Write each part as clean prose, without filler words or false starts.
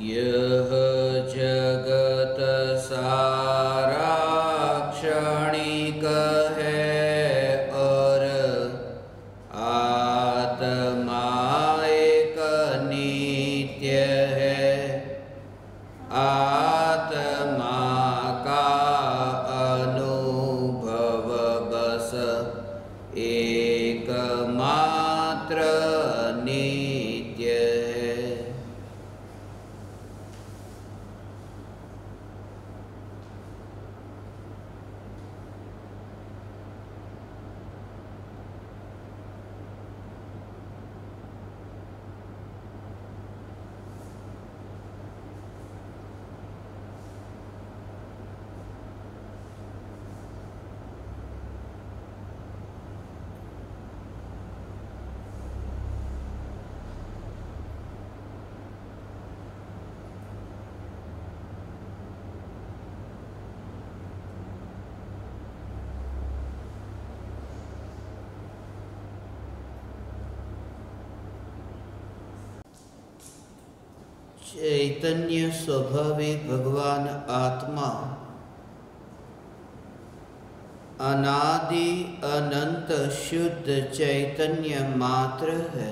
यह जगत सारा क्षणिक है और आत्मा एक नित्य है। आत्मा का अनुभव बस एकमात्र नित्य है। चैतन्य स्वभावी भगवान आत्मा अनादि अनंत शुद्ध चैतन्य मात्र है,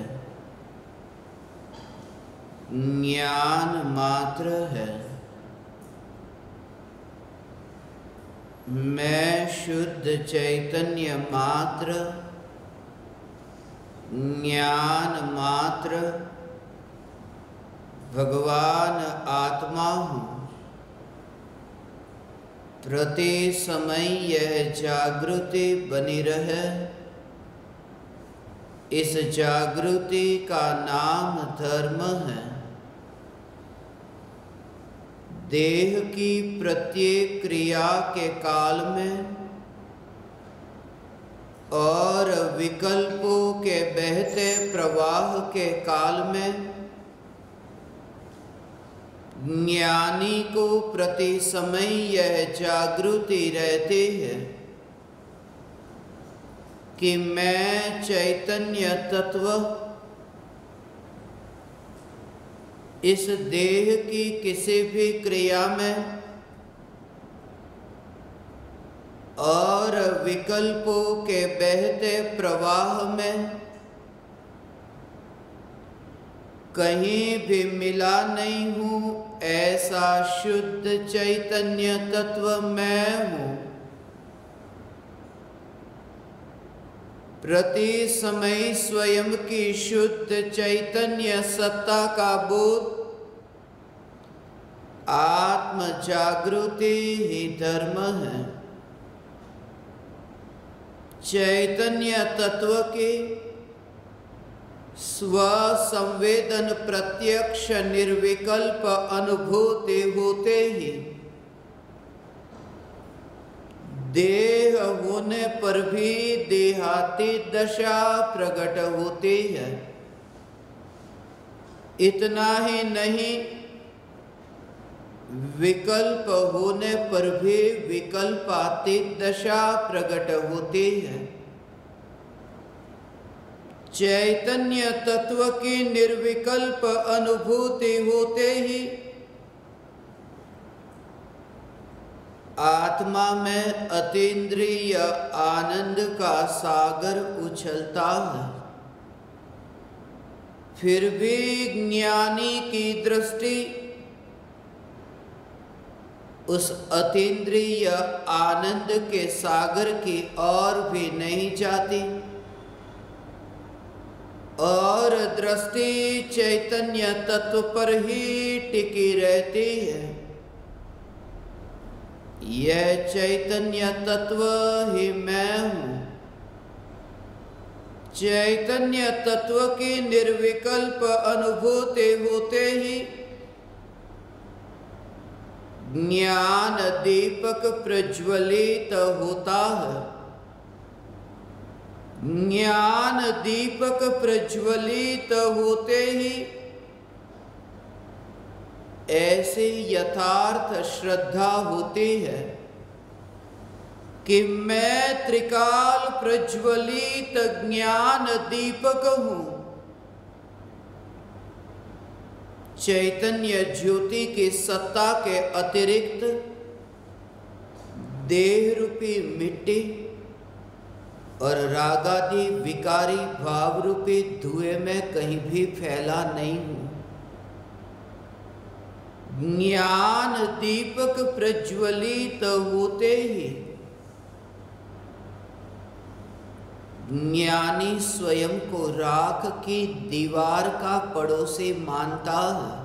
ज्ञान मात्र है। मैं शुद्ध चैतन्य मात्र, ज्ञान मात्र भगवान आत्मा हूँ। प्रति समय यह जागृति बनी रहे, इस जागृति का नाम धर्म है। देह की प्रत्येक क्रिया के काल में और विकल्पों के बहते प्रवाह के काल में ज्ञानी को प्रति समय यह जागृति रहती है कि मैं चैतन्य तत्व इस देह की किसी भी क्रिया में और विकल्पों के बहते प्रवाह में कहीं भी मिला नहीं हूँ। ऐसा शुद्ध चैतन्य तत्व मैं हूँ। प्रति समय स्वयं की शुद्ध चैतन्य सत्ता का बोध, आत्म जागृति ही धर्म है। चैतन्य तत्व के स्व संवेदन प्रत्यक्ष निर्विकल्प अनुभूति होते ही देह होने पर भी देहाती दशा प्रकट होती है। इतना ही नहीं, विकल्प होने पर भी विकल्पातीत दशा प्रकट होती है। चैतन्य तत्व की निर्विकल्प अनुभूति होते ही आत्मा में अतीन्द्रिय आनंद का सागर उछलता है। फिर भी ज्ञानी की दृष्टि उस अतीन्द्रिय आनंद के सागर की ओर भी नहीं जाती और दृष्टि चैतन्य तत्व पर ही टिकी रहती है। यह चैतन्य तत्व ही मैं हूँ। चैतन्य तत्व की निर्विकल्प अनुभूति होते ही ज्ञान दीपक प्रज्वलित होता है। ज्ञान दीपक प्रज्वलित होते ही ऐसी यथार्थ श्रद्धा होती है कि मैं त्रिकाल प्रज्वलित ज्ञान दीपक हूँ। चैतन्य ज्योति की सत्ता के अतिरिक्त देह रूपी मिट्टी और रागादि विकारी भाव रूपी धुएं में कहीं भी फैला नहीं हूं। ज्ञान दीपक प्रज्वलित होते ही ज्ञानी स्वयं को राख की दीवार का पड़ोसी मानता है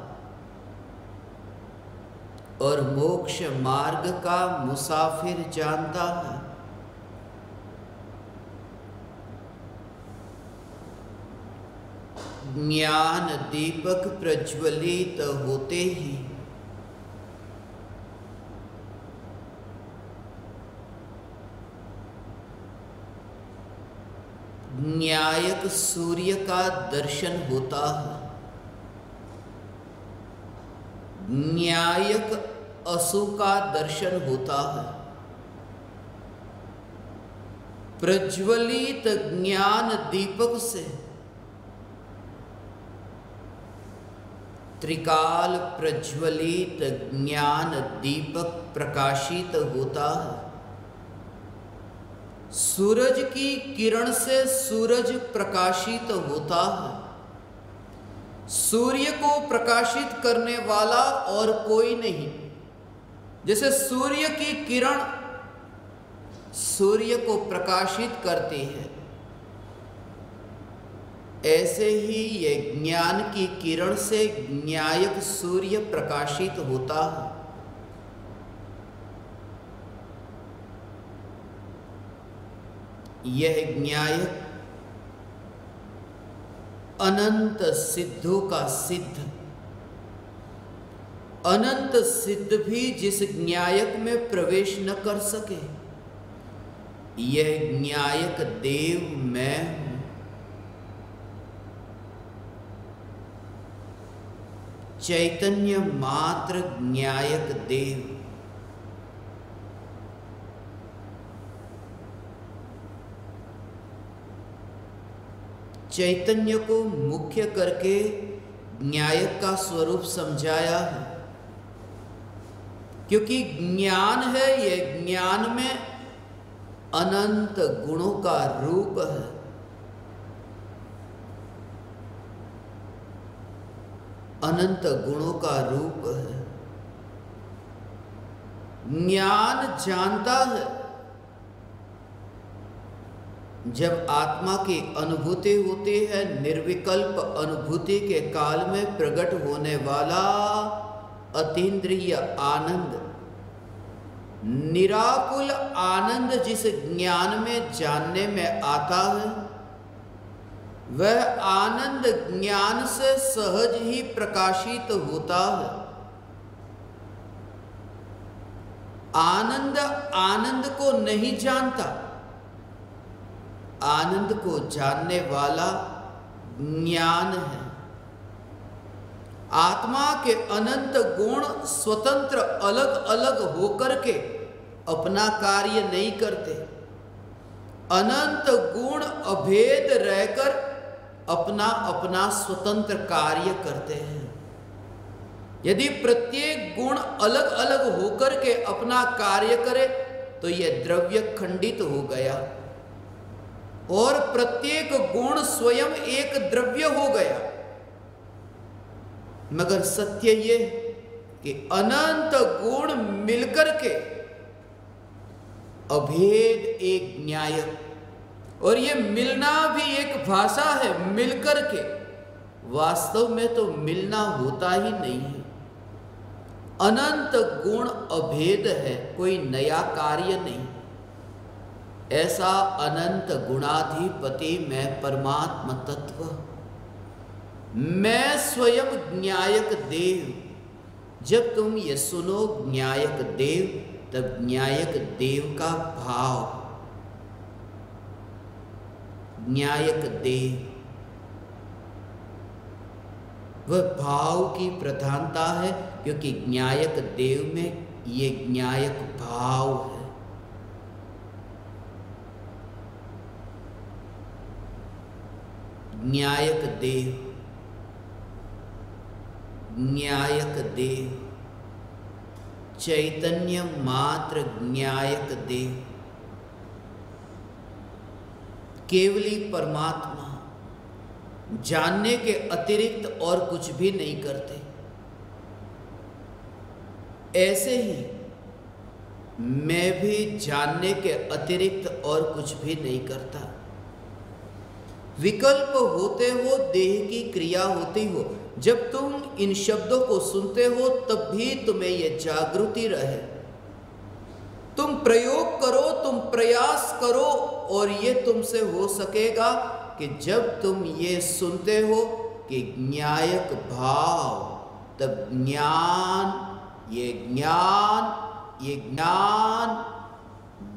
और मोक्ष मार्ग का मुसाफिर जानता है। ज्ञान दीपक प्रज्वलित होते ही न्यायक सूर्य का दर्शन होता है। न्यायक असु का दर्शन होता है। प्रज्वलित ज्ञान दीपक से त्रिकाल प्रज्वलित ज्ञान दीपक प्रकाशित होता है। सूरज की किरण से सूरज प्रकाशित होता है। सूर्य को प्रकाशित करने वाला और कोई नहीं। जैसे सूर्य की किरण सूर्य को प्रकाशित करती है, ऐसे ही ये ज्ञान की किरण से न्यायक सूर्य प्रकाशित होता है। यह न्यायक अनंत सिद्धों का सिद्ध, अनंत सिद्ध भी जिस न्यायक में प्रवेश न कर सके, यह न्यायक देव मैं हूं। चैतन्य मात्र न्यायक देव। चैतन्य को मुख्य करके न्यायक का स्वरूप समझाया है, क्योंकि ज्ञान है, यह ज्ञान में अनंत गुणों का रूप है। अनंत गुणों का रूप है। ज्ञान जानता है जब आत्मा की अनुभूति होती है, निर्विकल्प अनुभूति के काल में प्रकट होने वाला अतीन्द्रिय आनंद, निराकुल आनंद जिस ज्ञान में जानने में आता है, वह आनंद ज्ञान से सहज ही प्रकाशित होता है। आनंद आनंद को नहीं जानता, आनंद को जानने वाला ज्ञान है। आत्मा के अनंत गुण स्वतंत्र अलग अलग होकर के अपना कार्य नहीं करते। अनंत गुण अभेद रहकर अपना अपना स्वतंत्र कार्य करते हैं। यदि प्रत्येक गुण अलग अलग होकर के अपना कार्य करे तो यह द्रव्य खंडित हो गया और प्रत्येक गुण स्वयं एक द्रव्य हो गया। मगर सत्य ये कि अनंत गुण मिलकर के अभेद एक न्यायक, और ये मिलना भी एक भाषा है, मिलकर के। वास्तव में तो मिलना होता ही नहीं है। अनंत गुण अभेद है, कोई नया कार्य नहीं। ऐसा अनंत गुणाधिपति मैं परमात्मा तत्व, मैं स्वयं न्यायक देव। जब तुम ये सुनो न्यायक देव, तब न्यायक देव का भाव, न्यायक देव, वह भाव की प्रधानता है, क्योंकि न्यायक देव में ये न्यायक भाव है। न्यायक देव, ज्ञायक देव, चैतन्य मात्र ज्ञायक देव, केवली परमात्मा, जानने के अतिरिक्त और कुछ भी नहीं करते। ऐसे ही मैं भी जानने के अतिरिक्त और कुछ भी नहीं करता। विकल्प होते हो, देह की क्रिया होती हो, जब तुम इन शब्दों को सुनते हो तब भी तुम्हें यह जागृति रहे। तुम प्रयोग करो, तुम प्रयास करो, और ये तुमसे हो सकेगा कि जब तुम ये सुनते हो कि ज्ञायक भाव, तब ये ज्ञान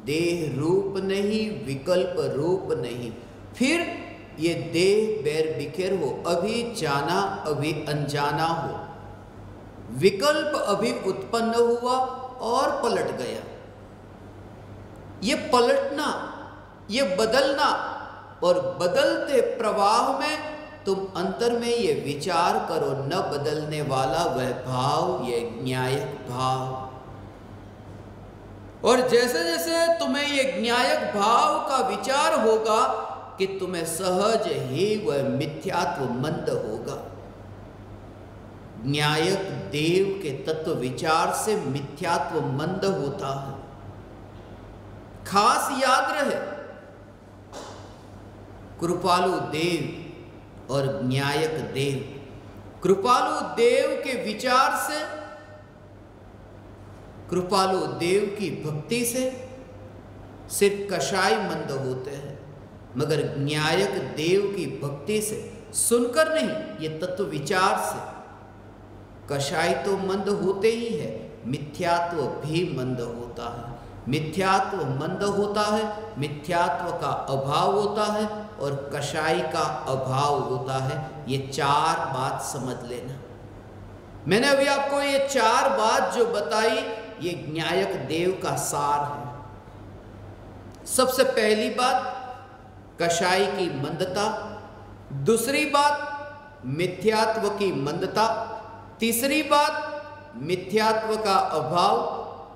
देह रूप नहीं, विकल्प रूप नहीं। फिर ये देह बैर बिखेर हो, अभी जाना अभी अनजाना हो, विकल्प अभी उत्पन्न हुआ और पलट गया। ये पलटना, ये बदलना, और बदलते प्रवाह में तुम अंतर में ये विचार करो, न बदलने वाला वह भाव, ये ज्ञायक भाव। और जैसे जैसे तुम्हें ये ज्ञायक भाव का विचार होगा कि तुम्हें सहज ही वह मिथ्यात्व मंद होगा। ज्ञायक देव के तत्व विचार से मिथ्यात्व मंद होता है। खास याद रहे, कृपालु देव और ज्ञायक देव। कृपालु देव के विचार से, कृपालु देव की भक्ति से सिर्फ कषाय मंद होते हैं, मगर ज्ञायक देव की भक्ति से, सुनकर नहीं, ये तत्व विचार से कषाय तो मंद होते ही है, मिथ्यात्व भी मंद होता है। मिथ्यात्व मंद होता है, मिथ्यात्व का अभाव होता है, और कषाय का अभाव होता है। ये चार बात समझ लेना। मैंने अभी आपको ये चार बात जो बताई, ये ज्ञायक देव का सार है। सबसे पहली बात कषाय की मंदता, दूसरी बात मिथ्यात्व की मंदता, तीसरी बात मिथ्यात्व का अभाव,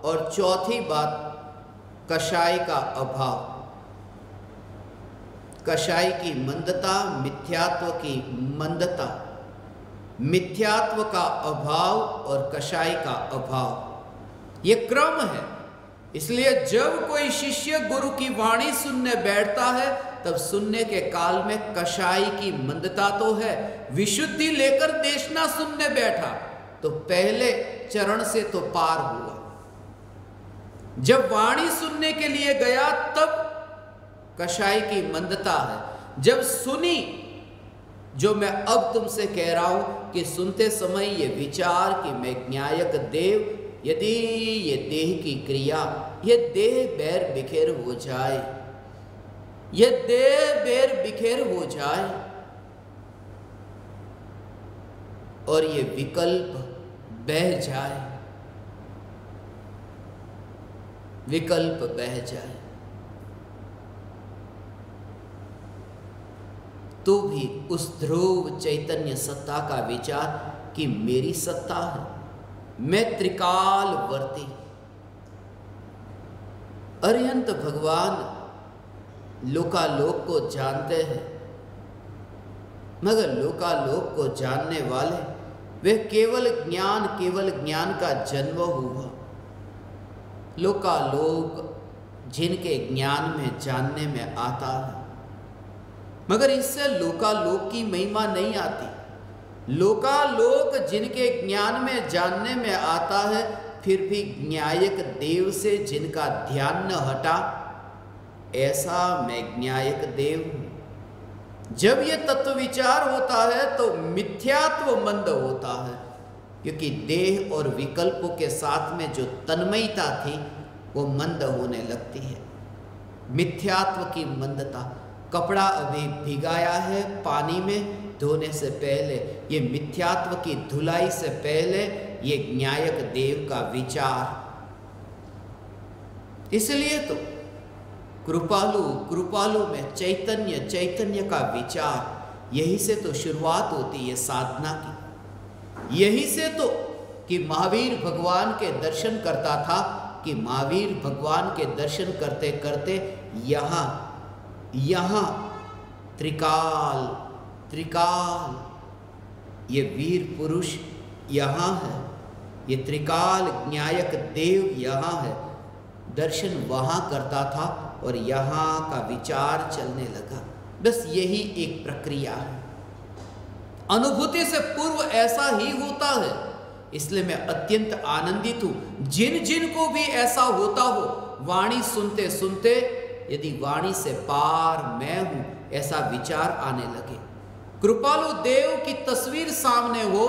और चौथी बात कषाय का अभाव। कषाय की मंदता, मिथ्यात्व की मंदता, मिथ्यात्व का अभाव और कषाय का अभाव, ये क्रम है। इसलिए जब कोई शिष्य गुरु की वाणी सुनने बैठता है, तब सुनने के काल में कषाय की मंदता तो है। विशुद्धि लेकर देशना सुनने बैठा तो पहले चरण से तो पार हुआ। जब वाणी सुनने के लिए गया तब कषाय की मंदता है। जब सुनी, जो मैं अब तुमसे कह रहा हूं कि सुनते समय ये विचार कि मैं ज्ञायक देव, यदि ये देह की क्रिया, ये देह बैर बिखेर हो जाए, ये देह बैर बिखेर हो जाए, और ये विकल्प बह जाए, विकल्प बह जाए, तो भी उस ध्रुव चैतन्य सत्ता का विचार कि मेरी सत्ता है, मैं त्रिकालवर्ती। अरिहंत भगवान लोकालोक को जानते हैं, मगर लोकालोक को जानने वाले वे केवल ज्ञान का जन्म हुआ। लोकालोक जिनके ज्ञान में जानने में आता है, मगर इससे लोकालोक की महिमा नहीं आती। लोकालोक जिनके ज्ञान में जानने में आता है, फिर भी ज्ञायक देव से जिनका ध्यान न हटा, ऐसा मैं ज्ञायक देव हूं। जब ये तत्व विचार होता है तो मिथ्यात्व मंद होता है, क्योंकि देह और विकल्पों के साथ में जो तन्मयता थी वो मंद होने लगती है। मिथ्यात्व की मंदता, कपड़ा अभी भिगाया है पानी में धोने से पहले, ये मिथ्यात्व की धुलाई से पहले ये ज्ञायक देव का विचार। इसलिए तो कृपालु में चैतन्य का विचार, यही से तो शुरुआत होती है साधना की। यही से तो कि महावीर भगवान के दर्शन करता था, कि महावीर भगवान के दर्शन करते करते यहाँ त्रिकाल त्रिकाल, ये वीर पुरुष यहाँ है, ये त्रिकाल न्यायक देव यहाँ है, दर्शन वहाँ करता था और यहाँ का विचार चलने लगा। बस यही एक प्रक्रिया है। अनुभूति से पूर्व ऐसा ही होता है, इसलिए मैं अत्यंत आनंदित हूँ। जिन जिन को भी ऐसा होता हो, वाणी सुनते सुनते यदि वाणी से पार मैं हूँ ऐसा विचार आने लगे, कृपालु देव की तस्वीर सामने हो,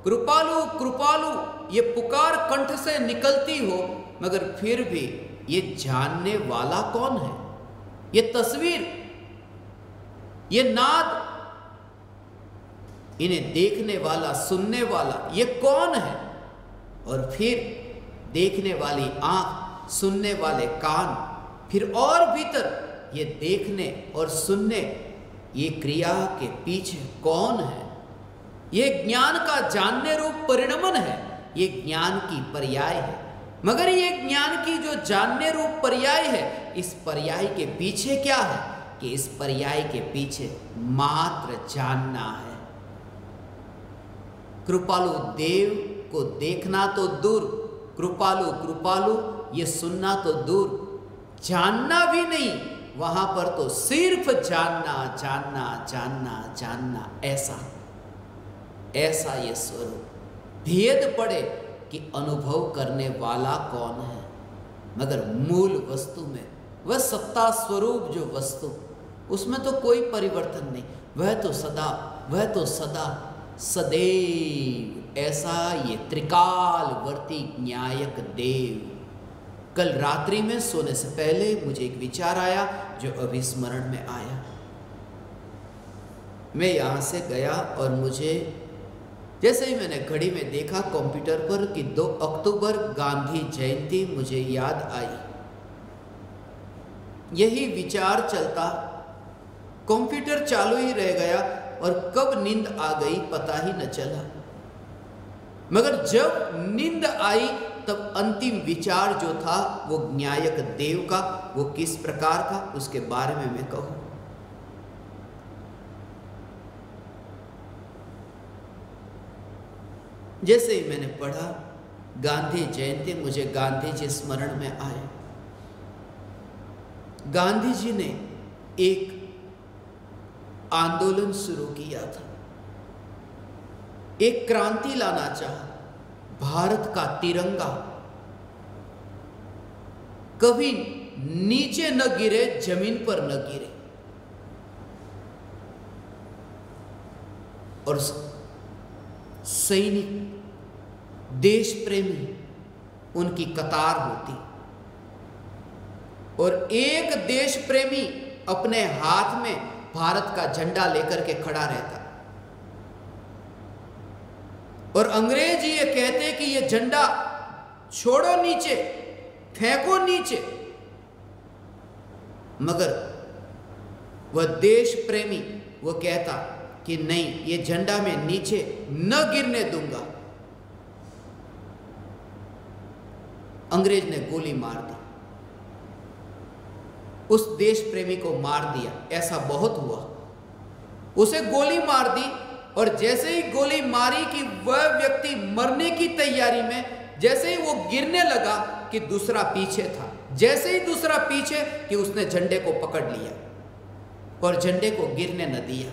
कृपालु कृपालु ये पुकार कंठ से निकलती हो, मगर फिर भी ये जानने वाला कौन है? ये तस्वीर, ये नाद, इन्हें देखने वाला सुनने वाला ये कौन है? और फिर देखने वाली आंख, सुनने वाले कान, फिर और भीतर ये देखने और सुनने, ये क्रिया के पीछे कौन है? ये ज्ञान का जानने रूप परिणमन है, ये ज्ञान की पर्याय है। मगर ये ज्ञान की जो जानने रूप पर्याय है, इस पर्याय के पीछे क्या है? कि इस पर्याय के पीछे मात्र जानना है। कृपालु देव को देखना तो दूर, कृपालु कृपालु ये सुनना तो दूर, जानना भी नहीं, वहां पर तो सिर्फ जानना जानना जानना जानना, ऐसा ऐसा ये स्वरूप। भेद पड़े कि अनुभव करने वाला कौन है, मगर मूल वस्तु में वह सत्ता स्वरूप जो वस्तु, उसमें तो कोई परिवर्तन नहीं, वह तो सदा सदैव ऐसा ये त्रिकालवर्ती न्यायक देव। कल रात्रि में सोने से पहले मुझे एक विचार आया जो अभी स्मरण में आया। मैं यहाँ से गया और मुझे जैसे ही मैंने घड़ी में देखा कंप्यूटर पर कि 2 अक्टूबर गांधी जयंती मुझे याद आई। यही विचार चलता, कंप्यूटर चालू ही रह गया और कब नींद आ गई पता ही न चला। मगर जब नींद आई तब अंतिम विचार जो था वो न्यायक देव का, वो किस प्रकार का, उसके बारे में मैं कहूं। जैसे ही मैंने पढ़ा गांधी जयंती, मुझे गांधी जी स्मरण में आए। गांधी जी ने एक आंदोलन शुरू किया था, एक क्रांति लाना चाहा। भारत का तिरंगा कभी नीचे न गिरे, जमीन पर न गिरे, और सैनिक देश प्रेमी उनकी कतार होती और एक देश प्रेमी अपने हाथ में भारत का झंडा लेकर के खड़ा रहता और अंग्रेज ये कहते कि ये झंडा छोड़ो नीचे, फेंको नीचे, मगर वह देश प्रेमी वो कहता कि नहीं, ये झंडा मैं नीचे न गिरने दूंगा। अंग्रेज ने गोली मार दी, उस देश प्रेमी को मार दिया। ऐसा बहुत हुआ, उसे गोली मार दी और जैसे ही गोली मारी कि वह व्यक्ति मरने की तैयारी में, जैसे ही वो गिरने लगा कि दूसरा पीछे था, जैसे ही दूसरा पीछे कि उसने झंडे को पकड़ लिया और झंडे को गिरने न दिया।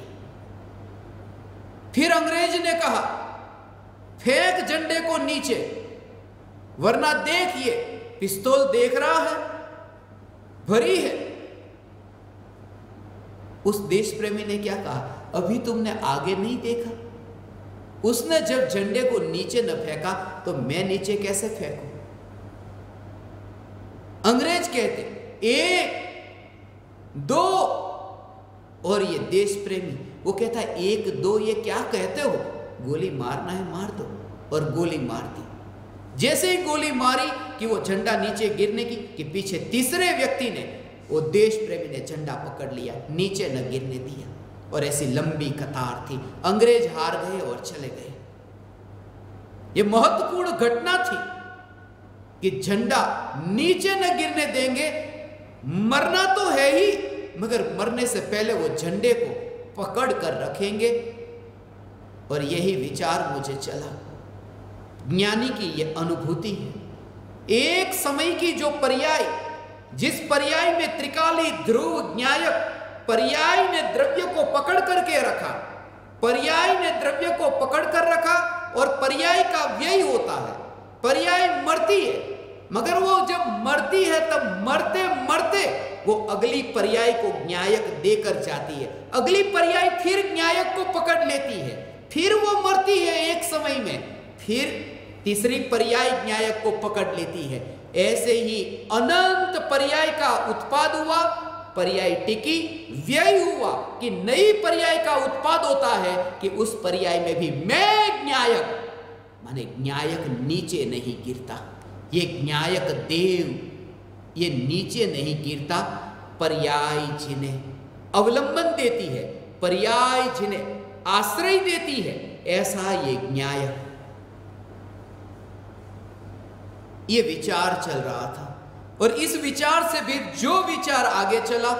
फिर अंग्रेज ने कहा फेंक झंडे को नीचे, वरना देखिए पिस्तौल देख रहा है, भरी है। उस देश प्रेमी ने क्या कहा, अभी तुमने आगे नहीं देखा? उसने जब झंडे को नीचे न फेंका तो मैं नीचे कैसे फेंकूं? अंग्रेज कहते 1 2 और ये देश प्रेमी वो कहता है 1 2 ये क्या कहते हो, गोली मारना है मार दो, और गोली मार दी। जैसे ही गोली मारी कि वो झंडा नीचे गिरने की कि पीछे तीसरे व्यक्ति ने, वो देश प्रेमी ने झंडा पकड़ लिया, नीचे न गिरने दिया, और ऐसी लंबी कतार थी। अंग्रेज हार गए और चले गए। ये महत्वपूर्ण घटना थी कि झंडा नीचे न गिरने देंगे। मरना तो है ही, मगर मरने से पहले वो झंडे को पकड़ कर रखेंगे। और यही विचार मुझे चला। ज्ञानी की ये अनुभूति है। एक समय की जो पर्याय, जिस पर्याय में त्रिकाली ध्रुव न्यायक, पर्याय ने द्रव्य को पकड़ करके रखा, पर्याय ने द्रव्य को पकड़ कर रखा, और पर्याय का व्यय होता है। पर्याय मरती है, मगर वो जब मरती है तब मरते मरते वो अगली पर्याय को न्यायक देकर जाती है। अगली पर्याय फिर न्यायक को पकड़ लेती है, फिर वो मरती है एक समय में, फिर तीसरी पर्याय न्यायक को पकड़ लेती है। ऐसे ही अनंत पर्याय का उत्पाद हुआ, पर्याय टिकी, व्यय हुआ कि नई पर्याय का उत्पाद होता है कि उस पर्याय में भी मैं न्यायक, माने न्यायक नीचे नहीं गिरता। ये न्यायक देव ये नीचे नहीं गिरता। पर्याय जिन्हें अवलंबन देती है, पर्याय जिन्हें आश्रय देती है, ऐसा ये न्यायक। ये विचार चल रहा था, और इस विचार से भी जो विचार आगे चला,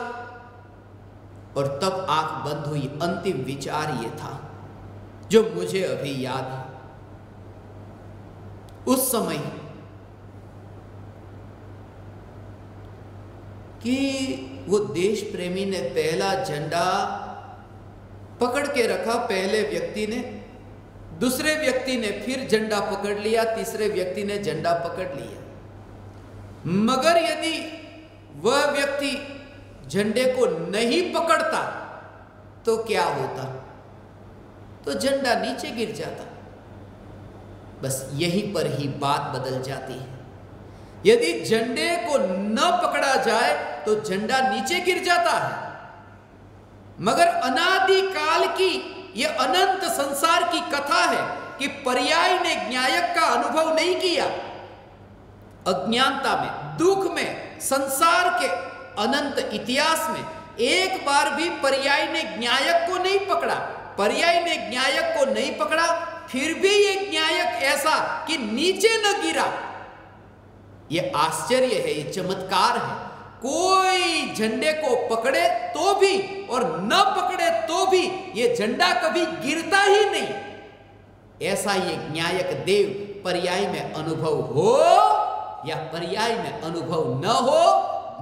और तब आंख बंद हुई। अंतिम विचार ये था जो मुझे अभी याद है। उस समय कि वो देश प्रेमी ने पहला झंडा पकड़ के रखा, पहले व्यक्ति ने, दूसरे व्यक्ति ने फिर झंडा पकड़ लिया, तीसरे व्यक्ति ने झंडा पकड़ लिया। मगर यदि वह व्यक्ति झंडे को नहीं पकड़ता तो क्या होता? तो झंडा नीचे गिर जाता। बस यहीं पर ही बात बदल जाती है। यदि झंडे को न पकड़ा जाए तो झंडा नीचे गिर जाता है। मगर अनादि काल की यह अनंत संसार की कथा है कि पर्याय ने न्यायक का अनुभव नहीं किया। अज्ञानता में, दुख में, संसार के अनंत इतिहास में एक बार भी पर्याय ने न्यायक को नहीं पकड़ा। पर्याय ने न्यायक को नहीं पकड़ा, फिर भी ये न्यायक ऐसा कि नीचे न गिरा। ये आश्चर्य है, ये चमत्कार है। कोई झंडे को पकड़े तो भी और न पकड़े तो भी ये झंडा कभी गिरता ही नहीं। ऐसा ये न्यायक देव पर्याय में अनुभव हो या पर्याय में अनुभव न हो,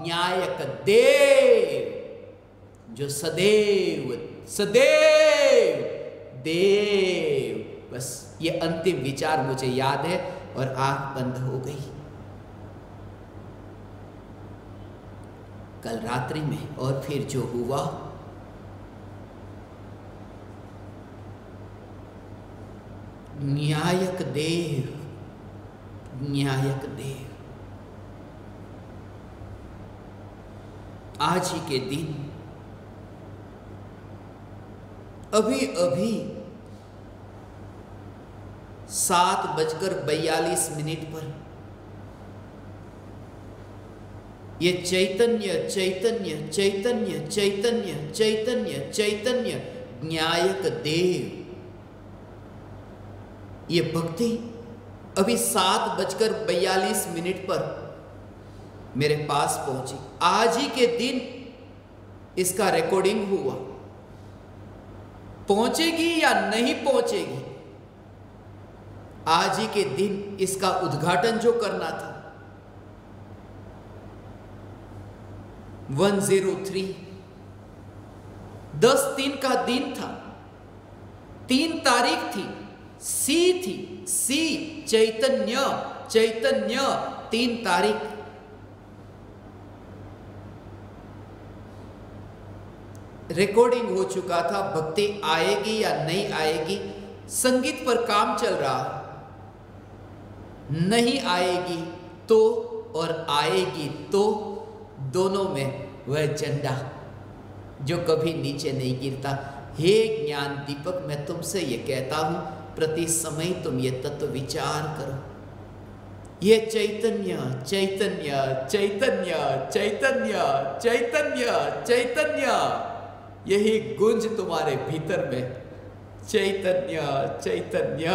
न्यायक देव जो सदैव सदैव देव। बस ये अंतिम विचार मुझे याद है और आंख बंद हो गई। कल रात्रि में और फिर जो हुआ, न्यायक देव, न्यायक देव आज ही के दिन अभी अभी 7:42 पर ये चैतन्य चैतन्य चैतन्य चैतन्य चैतन्य चैतन्य न्यायक देव, ये भक्ति अभी 7:42 पर मेरे पास पहुंची। आज ही के दिन इसका रिकॉर्डिंग हुआ। पहुंचेगी या नहीं पहुंचेगी, आज ही के दिन इसका उद्घाटन जो करना था। 103 10/3 का दिन था, 3 तारीख थी, सी थी, सी चैतन्य चैतन्य 3 तारीख। रिकॉर्डिंग हो चुका था। भक्ति आएगी या नहीं आएगी, संगीत पर काम चल रहा। नहीं आएगी तो और आएगी तो, दोनों में वह झंडा जो कभी नीचे नहीं गिरता। हे ज्ञान दीपक, मैं तुमसे ये कहता हूं, प्रति समय तुम ये तत्व विचार करो। ये चैतन्य चैतन्य चैतन्य चैतन्य चैतन्य चैतन्य, यही गुंज तुम्हारे भीतर में। चैतन्य चैतन्य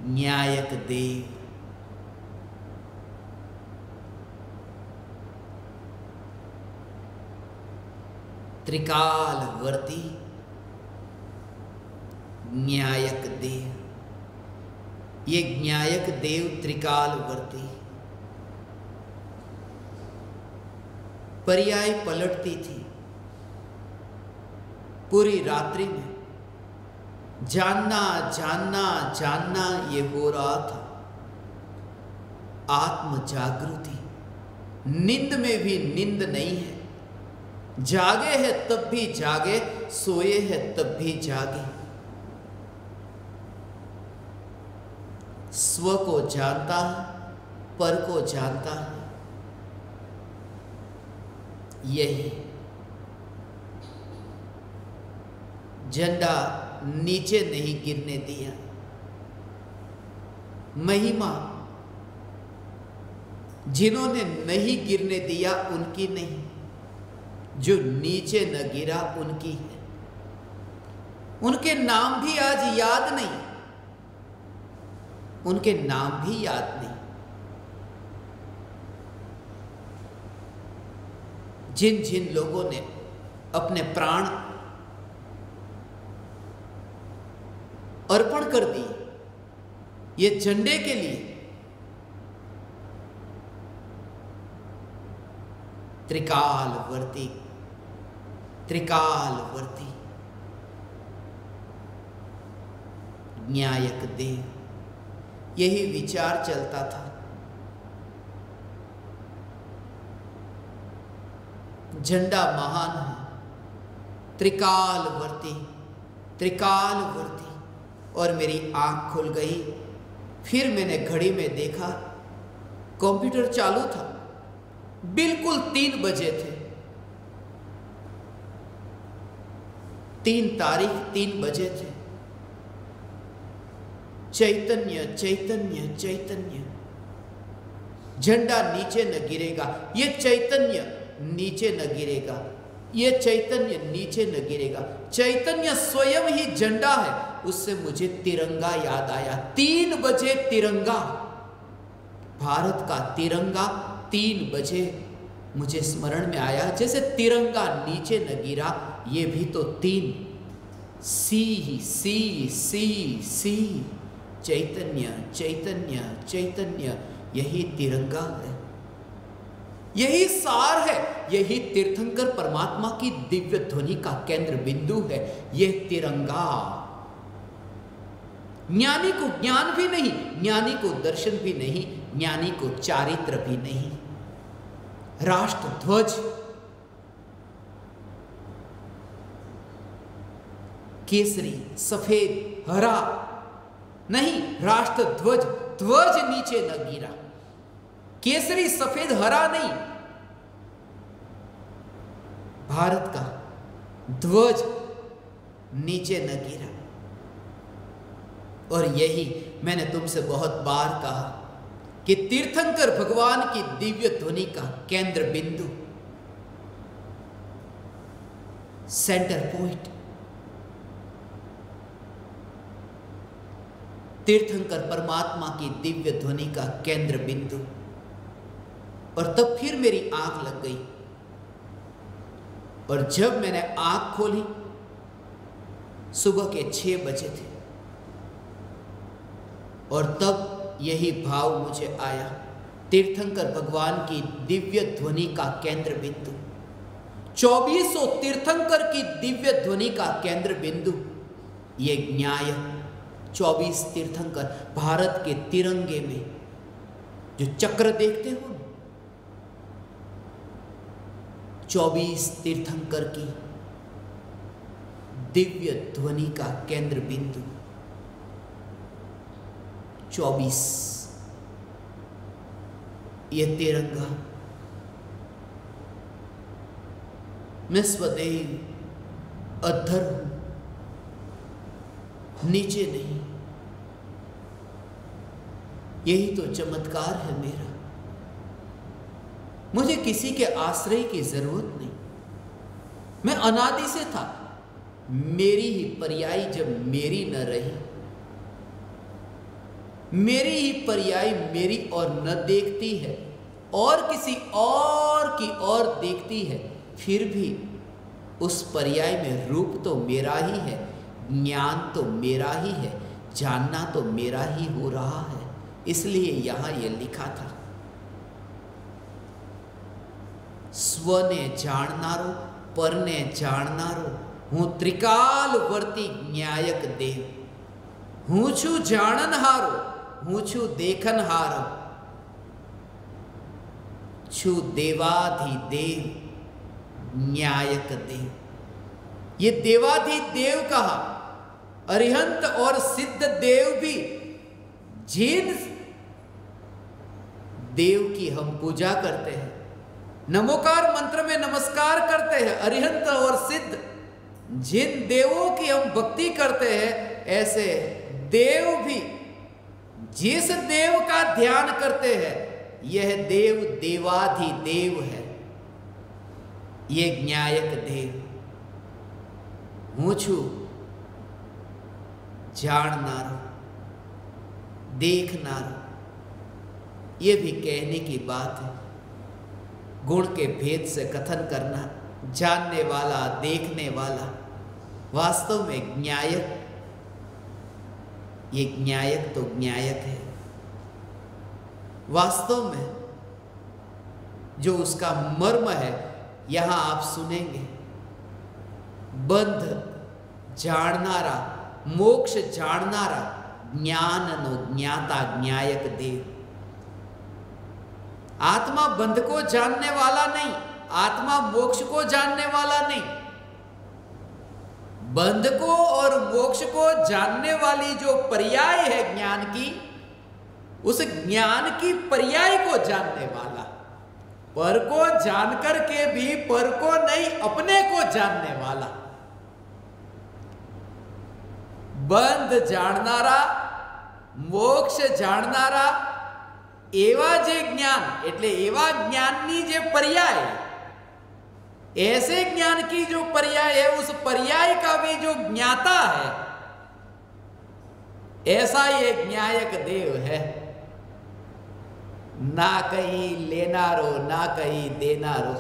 न्यायक देव, त्रिकालवर्ती न्यायक देव। ये न्यायक देव त्रिकालवर्ती पर्याय पलटती थी पूरी रात्रि में। जानना जानना जानना ये हो रहा था। आत्म जागृति, नींद में भी नींद नहीं है, जागे है तब भी जागे, सोए है तब भी जागे। स्व को जानता है, पर को जानता है। यही झंडा नीचे नहीं गिरने दिया। महिमा जिन्होंने नहीं गिरने दिया उनकी नहीं, जो नीचे न गिरा उनकी है। उनके नाम भी आज याद नहीं, उनके नाम भी याद नहीं। जिन जिन लोगों ने अपने प्राण अर्पण कर दिए ये झंडे के लिए, त्रिकालवर्ती त्रिकालवर्ती न्यायक देव, यही विचार चलता था। झंडा महान है, त्रिकालवर्ती त्रिकालवर्ती। और मेरी आंख खुल गई। फिर मैंने घड़ी में देखा, कंप्यूटर चालू था, बिल्कुल 3 बजे थे। 3 तारीख 3 बजे थे। चैतन्य चैतन्य चैतन्य, झंडा नीचे न गिरेगा, ये चैतन्य नीचे न गिरेगा, ये चैतन्य नीचे न गिरेगा। चैतन्य स्वयं ही झंडा है। उससे मुझे तिरंगा याद आया। 3 बजे तिरंगा, भारत का तिरंगा 3 बजे मुझे स्मरण में आया। जैसे तिरंगा नीचे न गिरा, ये भी तो 3 सी सी सी सी, चैतन्य चैतन्य चैतन्य, यही तिरंगा है, यही सार है, यही तीर्थंकर परमात्मा की दिव्य ध्वनि का केंद्र बिंदु है। यह तिरंगा। ज्ञानी को ज्ञान भी नहीं, ज्ञानी को दर्शन भी नहीं, ज्ञानी को चारित्र भी नहीं। राष्ट्र ध्वज केसरी सफेद हरा नहीं, राष्ट्र ध्वज, ध्वज नीचे न गिरा। केसरी सफेद हरा नहीं, भारत का ध्वज नीचे न गिरा। और यही मैंने तुमसे बहुत बार कहा कि तीर्थंकर भगवान की दिव्य ध्वनि का केंद्र बिंदु, सेंटर पॉइंट, तीर्थंकर परमात्मा की दिव्य ध्वनि का केंद्र बिंदु। और तब फिर मेरी आंख लग गई। और जब मैंने आंख खोली, सुबह के 6 बजे थे। और तब यही भाव मुझे आया, तीर्थंकर भगवान की दिव्य ध्वनि का केंद्र बिंदु, 2400 तीर्थंकर की दिव्य ध्वनि का केंद्र बिंदु, ये न्याय। 24 तीर्थंकर, भारत के तिरंगे में जो चक्र देखते हो, 24 तीर्थंकर की दिव्य ध्वनि का केंद्र बिंदु, 24 ये तिरंगा। मैं स्वदेव अधर हूं, नीचे नहीं। यही तो चमत्कार है मेरा। मुझे किसी के आश्रय की जरूरत नहीं। मैं अनादि से था। मेरी ही पर्यायी जब मेरी न रही, मेरी ही पर्याय मेरी और न देखती है और किसी और की ओर देखती है, फिर भी उस पर्याय में रूप तो मेरा ही है, ज्ञान तो मेरा ही है, जानना तो मेरा ही हो रहा है। इसलिए यहां यह लिखा था, स्वने जाणनारो परने जाणनारो हूँ त्रिकाल वर्ती न्यायक देव। हूँ छू जाणनहारो, हूँ छू देखनहारो, छू देवाधिदेव न्यायक देव। ये देवाधिदेव कहा, अरिहंत और सिद्ध देव भी जिन देव की हम पूजा करते हैं, नमोकार मंत्र में नमस्कार करते हैं, अरिहंत और सिद्ध जिन देवों की हम भक्ति करते हैं, ऐसे देव भी जिस देव का ध्यान करते हैं, यह देव देवाधिदेव है, ये न्यायक देव। हूँ छू जाणनारो देखनारो, ये भी कहने की बात है। गुण के भेद से कथन करना, जानने वाला देखने वाला, वास्तव में न्यायक, ये न्यायक तो न्यायक है। वास्तव में जो उसका मर्म है यहां आप सुनेंगे। बंध जाणनारा, मोक्ष जाणनारा, ज्ञान नो ज्ञाता न्यायक देव। आत्मा बंध को जानने वाला नहीं, आत्मा मोक्ष को जानने वाला नहीं। बंध को और मोक्ष को जानने वाली जो पर्याय है ज्ञान की, उस ज्ञान की पर्याय को जानने वाला, पर को जानकर के भी पर को नहीं, अपने को जानने वाला। बंध जाणनारा, मोक्ष जाणनारा, एवा जे ज्ञान એટલે એવા જ્ઞાનની જે पर्याय, ऐसे ज्ञान की जो पर्याय है, उस पर्याय का भी जो ज्ञाता है, ऐसा ये न्यायक देव है। ना कहीं लेनारो, ना कहीं देनारो।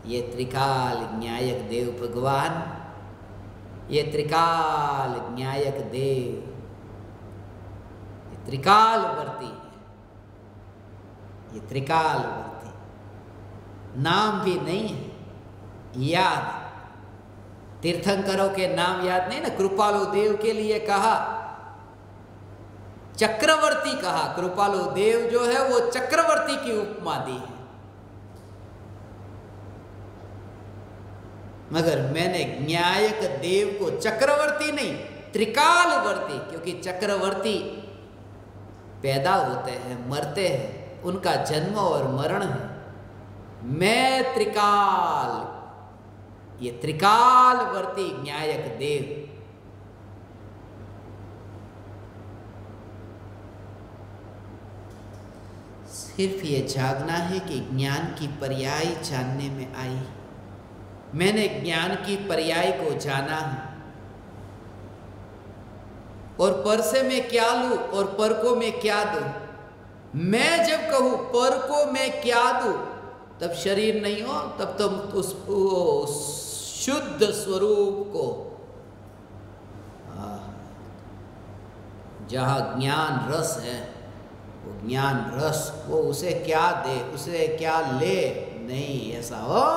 ये त्रिकाल न्यायक देव भगवान, ये त्रिकाल न्यायक देव, ये त्रिकाल वर्ती है, ये त्रिकाल वर्ती। नाम भी नहीं है याद, तीर्थंकरों के नाम याद नहीं ना। कृपालु देव के लिए कहा चक्रवर्ती, कहा कृपालु देव जो है वो चक्रवर्ती की उपमा दी है। मगर मैंने न्यायक देव को चक्रवर्ती नहीं, त्रिकालवर्ती, क्योंकि चक्रवर्ती पैदा होते हैं, मरते हैं, उनका जन्म और मरण है। मैं त्रिकाल, ये त्रिकालवर्ती न्यायक देव। सिर्फ ये जागना है कि ज्ञान की पर्याय जानने में आई। मैंने ज्ञान की पर्याय को जाना है, और पर से मैं क्या लूं और पर को मैं क्या दूं। मैं जब कहूं पर को मैं क्या दूं, तब शरीर नहीं हो, तब तो उस शुद्ध स्वरूप को, जहां ज्ञान रस है, वो ज्ञान रस, वो उसे क्या दे, उसे क्या ले, नहीं ऐसा हो।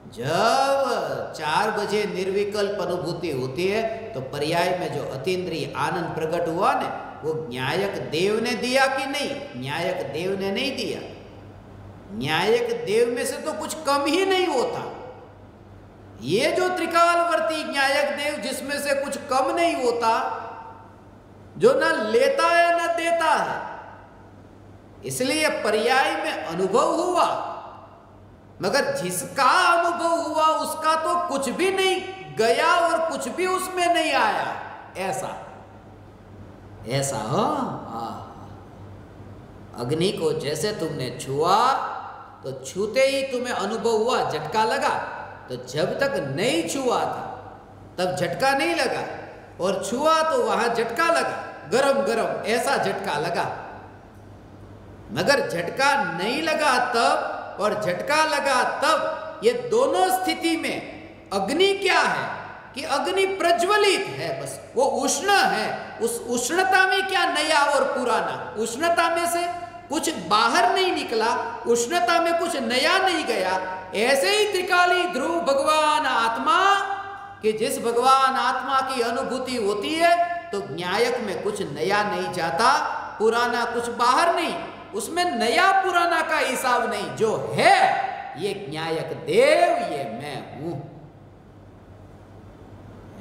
जब 4 बजे निर्विकल्प अनुभूति होती है, तो पर्याय में जो अतीन्द्रिय आनंद प्रकट हुआ ने, वो न्यायक देव ने दिया कि नहीं? न्यायक देव ने नहीं दिया। न्यायक देव में से तो कुछ कम ही नहीं होता। ये जो त्रिकालवर्ती न्यायक देव, जिसमें से कुछ कम नहीं होता, जो न लेता है न देता है, इसलिए पर्याय में अनुभव हुआ, मगर जिसका अनुभव हुआ उसका तो कुछ भी नहीं गया और कुछ भी उसमें नहीं आया। ऐसा ऐसा अग्नि को जैसे तुमने छुआ, तो छूते ही तुम्हें अनुभव हुआ, झटका लगा, तो जब तक नहीं छुआ था तब झटका नहीं लगा, और छुआ तो वहां झटका लगा, गरम गरम ऐसा झटका लगा। मगर झटका नहीं लगा तब और झटका लगा तब, ये दोनों स्थिति में अग्नि क्या है कि अग्नि प्रज्वलित है, बस वो उष्ण है। उस उष्णता में क्या नया और पुराना, उष्णता में से कुछ बाहर नहीं निकला, उष्णता में कुछ नया नहीं गया। ऐसे ही त्रिकाली ध्रुव भगवान आत्मा, कि जिस भगवान आत्मा की अनुभूति होती है तो न्यायक में कुछ नया नहीं जाता, पुराना कुछ बाहर नहीं, उसमें नया पुराना का हिसाब नहीं। जो है ये न्यायक देव, ये मैं हूं,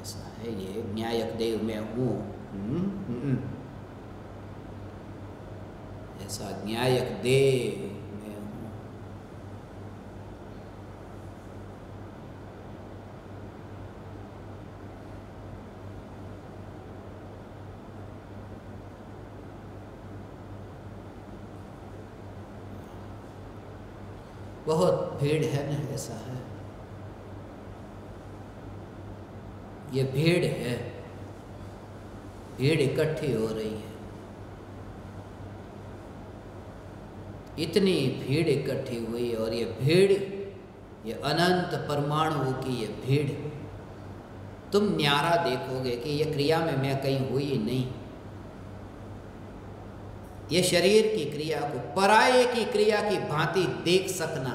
ऐसा है, ये न्यायक देव मैं हूं। ऐसा न्यायक देव मैं हूं। बहुत भीड़ है ना, ऐसा है, ये भीड़ है, भीड़ इकट्ठी हो रही है, इतनी भीड़ इकट्ठी हुई, और ये भीड़, ये अनंत परमाणुओं की ये भीड़, तुम न्यारा देखोगे कि ये क्रिया में मैं कहीं हुई नहीं। ये शरीर की क्रिया को पराये की क्रिया की भांति देख सकना,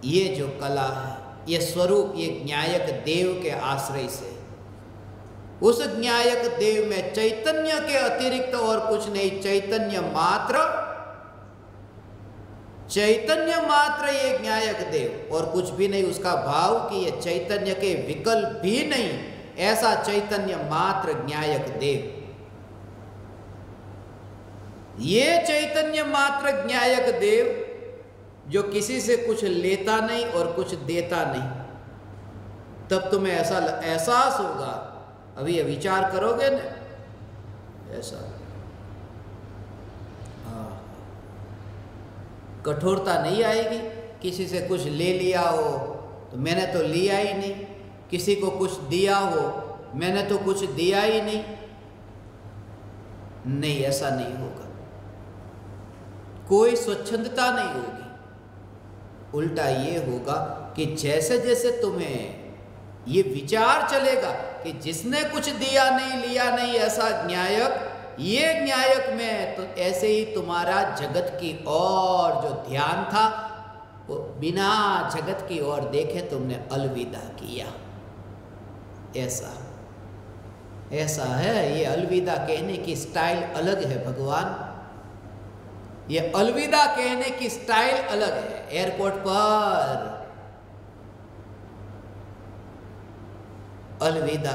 ये जो कला है, ये स्वरूप, ये न्यायक देव के आश्रय से, उस न्यायक देव में चैतन्य के अतिरिक्त और कुछ नहीं, चैतन्य मात्र, चैतन्य मात्र ये न्यायक देव, और कुछ भी नहीं। उसका भाव कि ये चैतन्य के विकल्प भी नहीं, ऐसा चैतन्य मात्र न्यायक देव। ये चैतन्य मात्र न्यायक देव जो किसी से कुछ लेता नहीं और कुछ देता नहीं, तब तुम्हें ऐसा एहसास होगा, अभी ये विचार करोगे ना, ऐसा कठोरता नहीं आएगी। किसी से कुछ ले लिया हो तो मैंने तो लिया ही नहीं, किसी को कुछ दिया हो मैंने तो कुछ दिया ही नहीं, नहीं, ऐसा नहीं होगा। कोई स्वच्छंदता नहीं होगी, उल्टा ये होगा कि जैसे जैसे तुम्हें ये विचार चलेगा कि जिसने कुछ दिया नहीं लिया नहीं ऐसा न्यायक, ये न्यायक में, तो ऐसे ही तुम्हारा जगत की ओर जो ध्यान था वो बिना जगत की ओर देखे तुमने अलविदा किया। ऐसा ऐसा है, ये अलविदा कहने की स्टाइल अलग है भगवान, ये अलविदा कहने की स्टाइल अलग है। एयरपोर्ट पर अलविदा,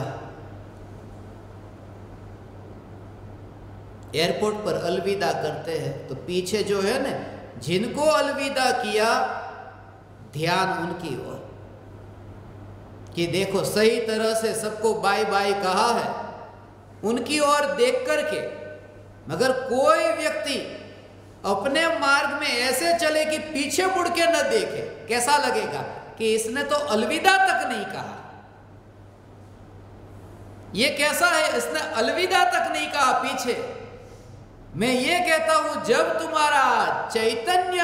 एयरपोर्ट पर अलविदा करते हैं तो पीछे जो है ना, जिनको अलविदा किया, ध्यान उनकी ओर कि देखो सही तरह से सबको बाय बाय कहा है, उनकी ओर देख करके। मगर कोई व्यक्ति अपने मार्ग में ऐसे चले कि पीछे मुड़ के न देखे, कैसा लगेगा कि इसने तो अलविदा तक नहीं कहा। ये कैसा है, इसने अलविदा तक नहीं कहा पीछे। मैं ये कहता हूं, जब तुम्हारा चैतन्य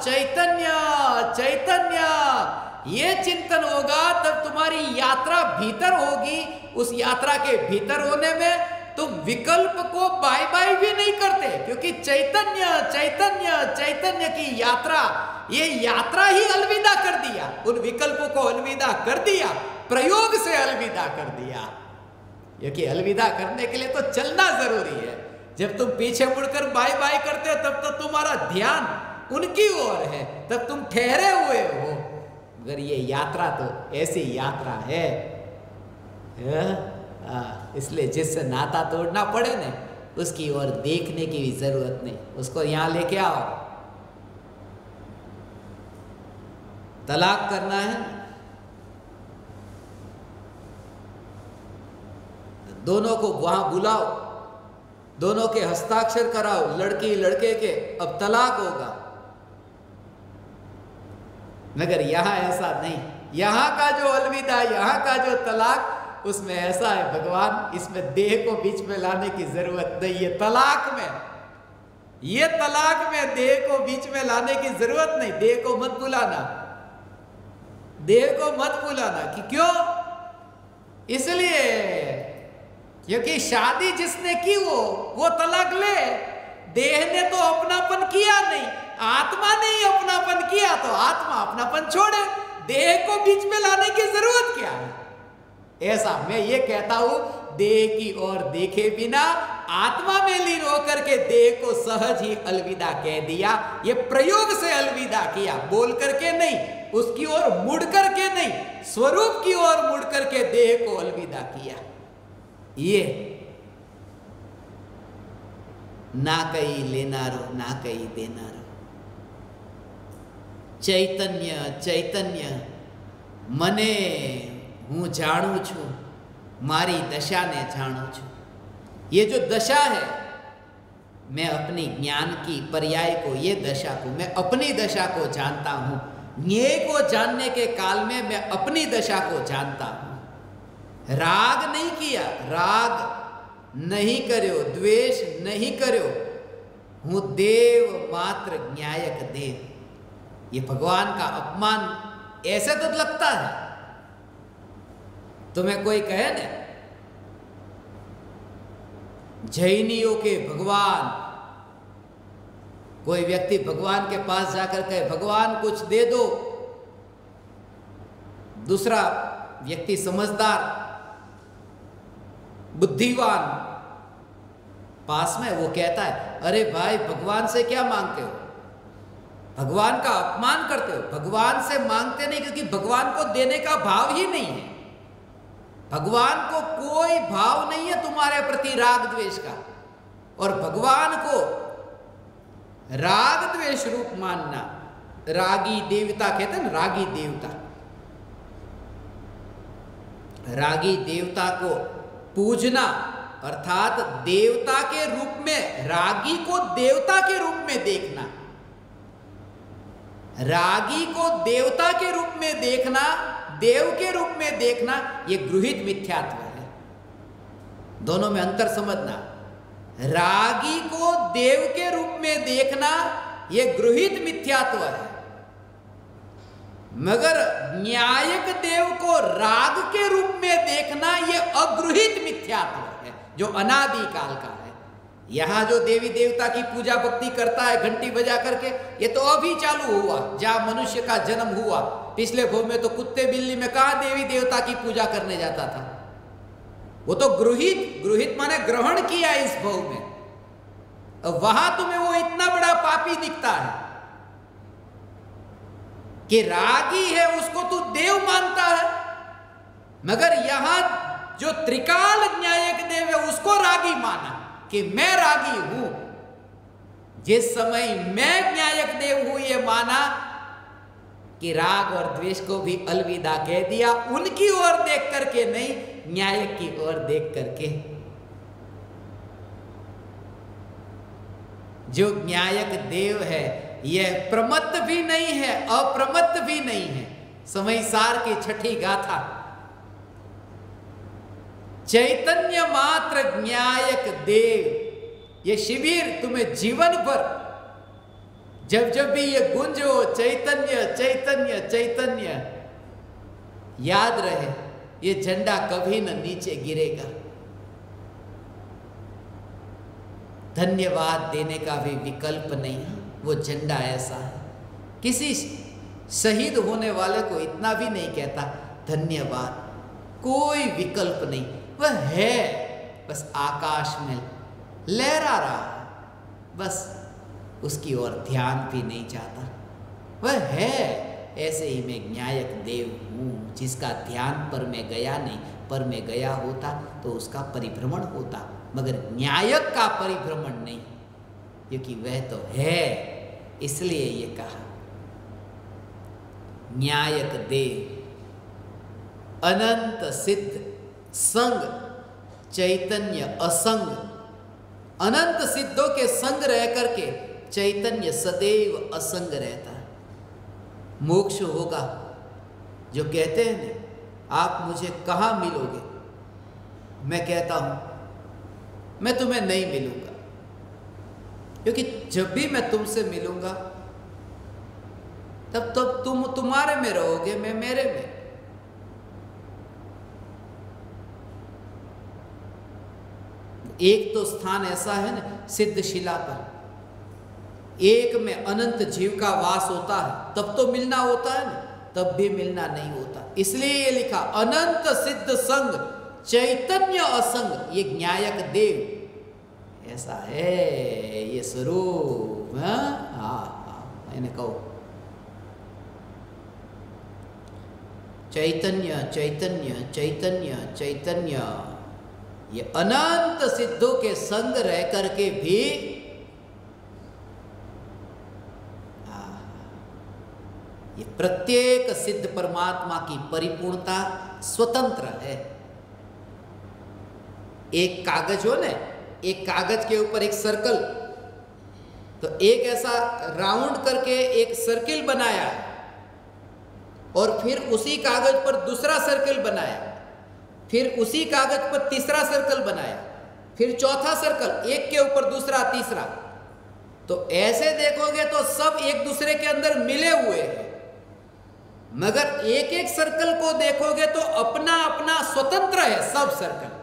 चैतन्य चैतन्य ये चिंतन होगा, तब तुम्हारी यात्रा भीतर होगी। उस यात्रा के भीतर होने में तुम विकल्प को बाय बाय भी नहीं करते, क्योंकि चैतन्य चैतन्य चैतन्य की यात्रा, ये यात्रा ही अलविदा कर दिया, उन विकल्पों को अलविदा कर दिया, प्रयोग से अलविदा कर दिया। क्योंकि अलविदा करने के लिए तो चलना जरूरी है। जब तुम पीछे मुड़कर बाय बाय करते हो तब तो तुम्हारा ध्यान उनकी ओर है, तब तुम ठहरे हुए हो। मगर ये यात्रा तो ऐसी यात्रा है, इसलिए जिससे नाता तोड़ना पड़े ना, उसकी ओर देखने की भी जरूरत नहीं, उसको यहां लेके आओ। तलाक करना है, दोनों को वहां बुलाओ, दोनों के हस्ताक्षर कराओ, लड़की लड़के के, अब तलाक होगा। मगर यहां ऐसा नहीं, यहां का जो अलविदा, यहां का जो तलाक, उसमें ऐसा है भगवान, इसमें देह को बीच में लाने की जरूरत नहीं है। तलाक में देह को बीच में लाने की जरूरत नहीं। देह को मत बुलाना, देह को मत बुलाना। कि क्यों? इसलिए क्योंकि शादी जिसने की वो तलाक ले। देह ने तो अपनापन किया नहीं, आत्मा ने ही अपनापन किया, तो आत्मा अपनापन छोड़े, देह को बीच में लाने की जरूरत क्या है? ऐसा मैं ये कहता हूं, देह की ओर देखे बिना आत्मा में लीन होकर के देह को सहज ही अलविदा कह दिया। ये प्रयोग से अलविदा किया, बोल करके नहीं, उसकी ओर मुड़ करके नहीं, स्वरूप की ओर मुड़ करके देह को अलविदा किया। ये ना कहीं लेनारो ना कहीं देनारो। चैतन्य मने हूँ जाणू छू, मारी दशा ने जाणू छू। ये जो दशा है, मैं अपनी ज्ञान की पर्याय को, ये दशा को, मैं अपनी दशा को जानता हूँ। ज्ञेय को जानने के काल में मैं अपनी दशा को जानता हूँ। राग नहीं किया, राग नहीं करो, द्वेष नहीं करो, हूँ देव मात्र न्यायक देव। ये भगवान का अपमान ऐसे तो लगता है। तुम्हें कोई कहे ना, जैनियों के भगवान, कोई व्यक्ति भगवान के पास जाकर कहे भगवान कुछ दे दो, दूसरा व्यक्ति समझदार बुद्धिवान पास में, वो कहता है अरे भाई भगवान से क्या मांगते हो, भगवान का अपमान करते हो। भगवान से मांगते नहीं, क्योंकि भगवान को देने का भाव ही नहीं है। भगवान को कोई भाव नहीं है तुम्हारे प्रति राग द्वेष का, और भगवान को राग द्वेष रूप मानना, रागी देवता कहते हैं ना, रागी देवता, रागी देवता को पूजना अर्थात देवता के रूप में, रागी को देवता के रूप में देखना, रागी को देवता के रूप में देखना, देव के रूप में देखना, ये गृहीत मिथ्यात्व है। दोनों में अंतर समझना। रागी को देव के रूप में देखना ये गृहीत मिथ्यात्व है, मगर न्यायक देव को राग के रूप में देखना ये अगृहीत मिथ्यात्व है, जो अनादि काल का है। यहां जो देवी देवता की पूजा भक्ति करता है घंटी बजा करके, ये तो अभी चालू हुआ, जहां मनुष्य का जन्म हुआ। पिछले भव में तो कुत्ते बिल्ली में कहां देवी देवता की पूजा करने जाता था। वो तो गृहीत माने ग्रहण किया इस भव में। वहां तुम्हें वो इतना बड़ा पापी दिखता है कि रागी है उसको तू देव मानता है, मगर यहां जो त्रिकाल न्यायक देव है उसको रागी माना कि मैं रागी हूं। जिस समय मैं न्यायक देव हूं ये माना कि राग और द्वेष को भी अलविदा कह दिया, उनकी ओर देख करके नहीं, न्यायक की ओर देख करके। जो न्यायक देव है यह प्रमत्त भी नहीं है, अप्रमत्त भी नहीं है। समय सार की छठी गाथा, चैतन्य मात्र न्यायक देव। ये शिविर तुम्हें जीवन भर जब जब भी ये गुंजो चैतन्य चैतन्य चैतन्य, याद रहे ये झंडा कभी न नीचे गिरेगा। धन्यवाद देने का भी विकल्प नहीं है, वो झंडा ऐसा है। किसी शहीद होने वाले को इतना भी नहीं कहता धन्यवाद, कोई विकल्प नहीं, वह है बस आकाश में लहरा रहा है, बस उसकी ओर ध्यान भी नहीं जाता। वह है, ऐसे ही मैं न्यायक देव हूँ जिसका ध्यान पर मैं गया नहीं, पर मैं गया होता तो उसका परिभ्रमण होता, मगर न्यायक का परिभ्रमण नहीं, क्योंकि वह तो है। इसलिए ये कहा न्यायक देव, अनंत सिद्ध संग चैतन्य असंग। अनंत सिद्धों के संग रह करके चैतन्य सदैव असंग रहता है। मोक्ष होगा, जो कहते हैं ना आप मुझे कहाँ मिलोगे, मैं कहता हूं मैं तुम्हें नहीं मिलूंगा, क्योंकि जब भी मैं तुमसे मिलूंगा तब तुम तुम्हारे में रहोगे, मैं मेरे में। एक तो स्थान ऐसा है ना सिद्धशिला पर, एक में अनंत जीव का वास होता है, तब तो मिलना होता है ना, तब भी मिलना नहीं होता। इसलिए ये लिखा अनंत सिद्ध संग चैतन्य असंग, ये ज्ञायक देव ऐसा है ये स्वरूप। मैंने कहो चैतन्य चैतन्य चैतन्य चैतन्य, ये अनंत सिद्धों के संग रह करके भी ये प्रत्येक सिद्ध परमात्मा की परिपूर्णता स्वतंत्र है। एक कागज हो ना, एक कागज के ऊपर एक सर्कल, तो एक ऐसा राउंड करके एक सर्किल बनाया और फिर उसी कागज पर दूसरा सर्कल बनाया, फिर उसी कागज पर तीसरा सर्कल बनाया, फिर चौथा सर्कल, एक के ऊपर दूसरा तीसरा। तो ऐसे देखोगे तो सब एक दूसरे के अंदर मिले हुए हैं, मगर एक एक सर्कल को देखोगे तो अपना अपना स्वतंत्र है। सब सर्कल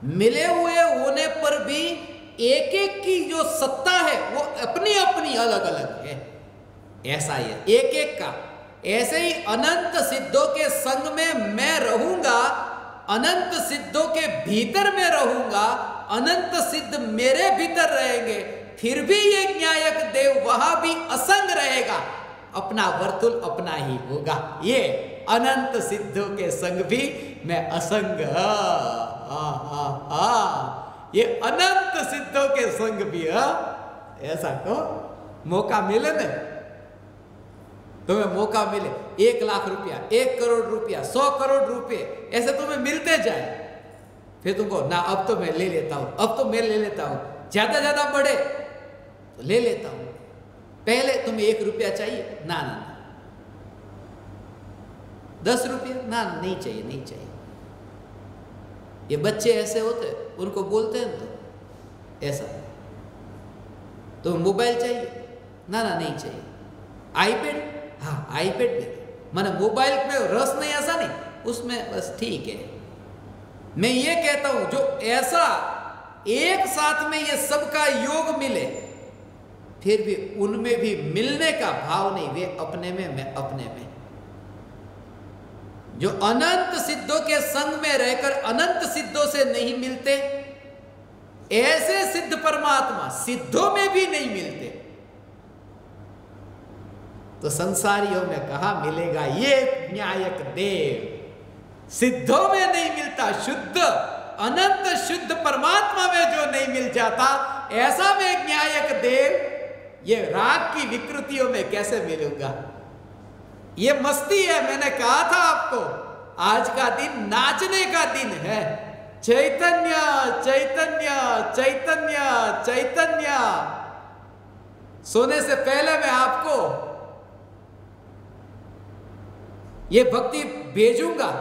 मिले हुए होने पर भी एक एक की जो सत्ता है वो अपनी अपनी अलग अलग है। ऐसा ही है एक एक का। ऐसे ही अनंत सिद्धों के संग में मैं रहूंगा, अनंत सिद्धों के भीतर में रहूंगा, अनंत सिद्ध मेरे भीतर रहेंगे, फिर भी ये न्यायक देव वहां भी असंग रहेगा, अपना वर्तुल अपना ही होगा। ये अनंत सिद्धों के संग भी मैं असंग, ये अनंत सिद्धों के संग भी ऐसा को मौका मिले ना, तुम्हें मौका मिले 1 लाख रुपया, 1 करोड़ रुपया, 100 करोड़ रुपए ऐसे तुम्हें मिलते जाए, फिर तुमको ना अब तो मैं ले लेता हूं, अब तो मैं ले लेता हूं, ज्यादा बढ़े तो ले लेता हूं। पहले तुम्हें 1 रुपया चाहिए, ना 10 रुपया, ना नहीं चाहिए, नहीं चाहिए। ये बच्चे ऐसे होते, उनको बोलते हैं तो ऐसा, तो मोबाइल चाहिए, ना नहीं चाहिए। आईपैड, हाँ आईपैड दे, माने मोबाइल में रस नहीं, ऐसा नहीं, उसमें बस ठीक है। मैं ये कहता हूं जो ऐसा एक साथ में ये सबका योग मिले, फिर भी उनमें भी मिलने का भाव नहीं, वे अपने में, मैं अपने में। जो अनंत सिद्धों के संग में रहकर अनंत सिद्धों से नहीं मिलते, ऐसे सिद्ध परमात्मा सिद्धों में भी नहीं मिलते, तो संसारियों में कहा मिलेगा ये न्यायक देव। सिद्धों में नहीं मिलता, शुद्ध अनंत शुद्ध परमात्मा में जो नहीं मिल जाता, ऐसा में न्यायक देव ये राग की विकृतियों में कैसे मिलूंगा। ये मस्ती है, मैंने कहा था आपको, आज का दिन नाचने का दिन है। चैतन्य चैतन्य चैतन्य चैतन्य। सोने से पहले मैं आपको ये भक्ति भेजूंगा,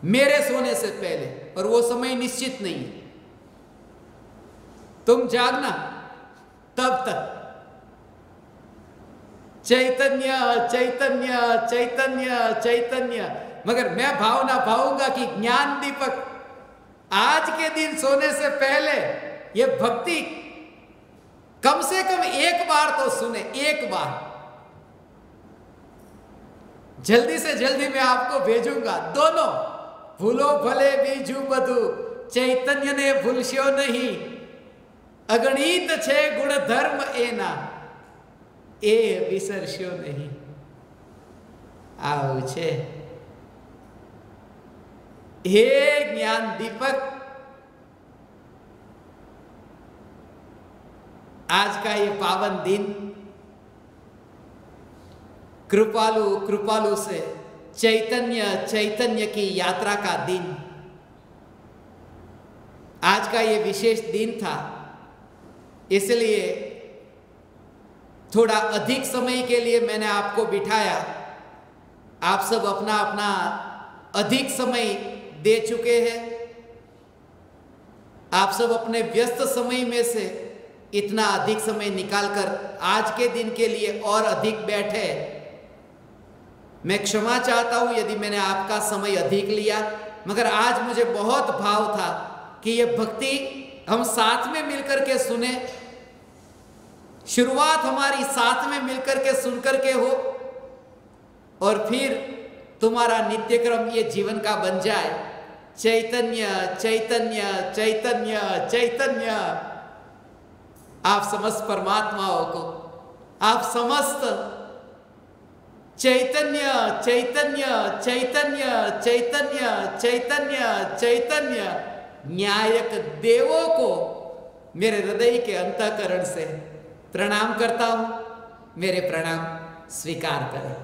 मेरे सोने से पहले, और वो समय निश्चित नहीं है, तुम जागना तब तक। चैतन्य चैतन्य चैतन्य चैतन्य। मगर मैं भावना भाऊंगा कि ज्ञान दीपक आज के दिन सोने से पहले ये भक्ति कम से कम एक बार तो सुने, एक बार। जल्दी से जल्दी मैं आपको भेजूंगा दोनों। भूलो भले बीजू बधु, चैतन्य ने भूलश्यो नहीं, अगणित छे गुण धर्म एना, ए विसरश्यो नहीं। आव छे हे ज्ञान दीपक, आज का ये पावन दिन कृपालु कृपालु से चैतन्य चैतन्य की यात्रा का दिन, आज का ये विशेष दिन था। इसलिए थोड़ा अधिक समय के लिए मैंने आपको बिठाया। आप सब अपना अपना अधिक समय दे चुके हैं। आप सब अपने व्यस्त समय में से इतना अधिक समय निकालकर आज के दिन के लिए और अधिक बैठे। मैं क्षमा चाहता हूं यदि मैंने आपका समय अधिक लिया, मगर आज मुझे बहुत भाव था कि यह भक्ति हम साथ में मिलकर के सुने, शुरुआत हमारी साथ में मिलकर के सुनकर के हो और फिर तुम्हारा नित्य क्रम ये जीवन का बन जाए। चैतन्य चैतन्य चैतन्य चैतन्य। आप समस्त परमात्माओं को, आप समस्त चैतन्य चैतन्य चैतन्य चैतन्य चैतन्य चैतन्य न्यायक देवों को मेरे हृदय के अंतःकरण से प्रणाम करता हूं। मेरे प्रणाम स्वीकार करें।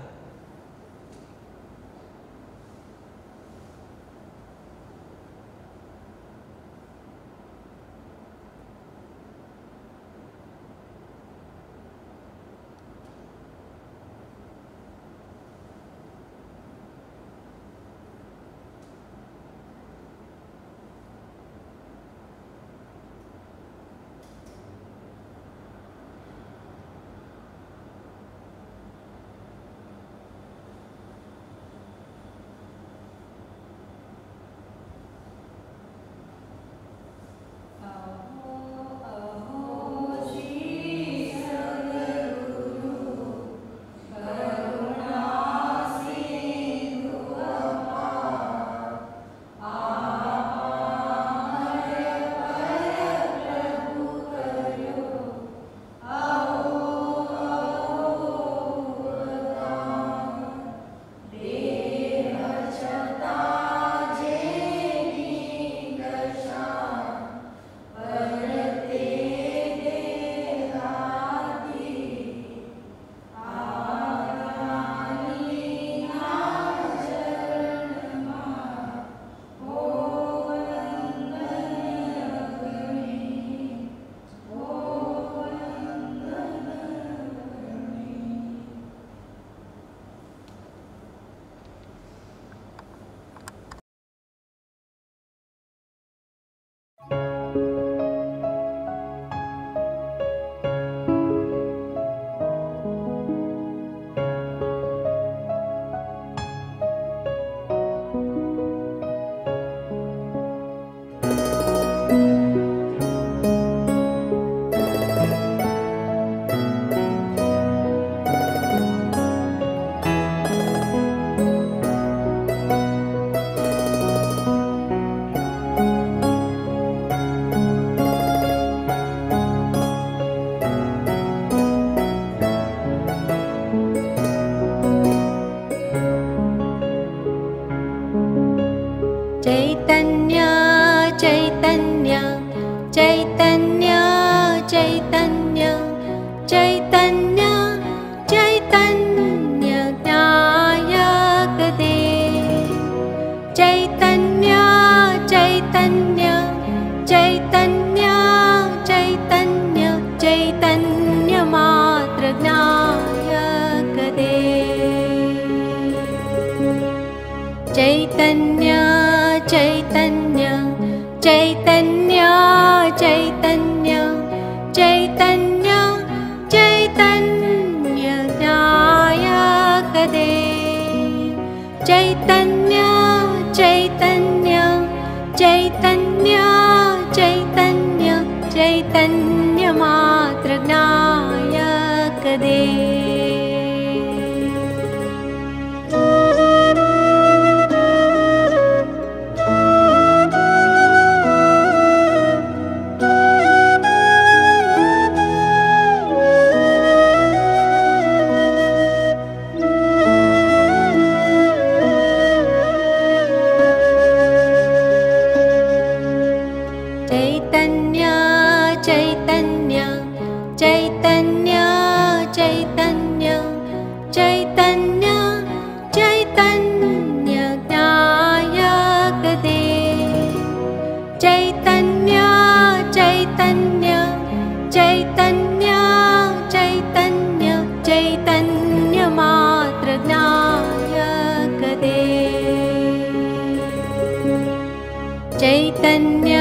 चैतन्य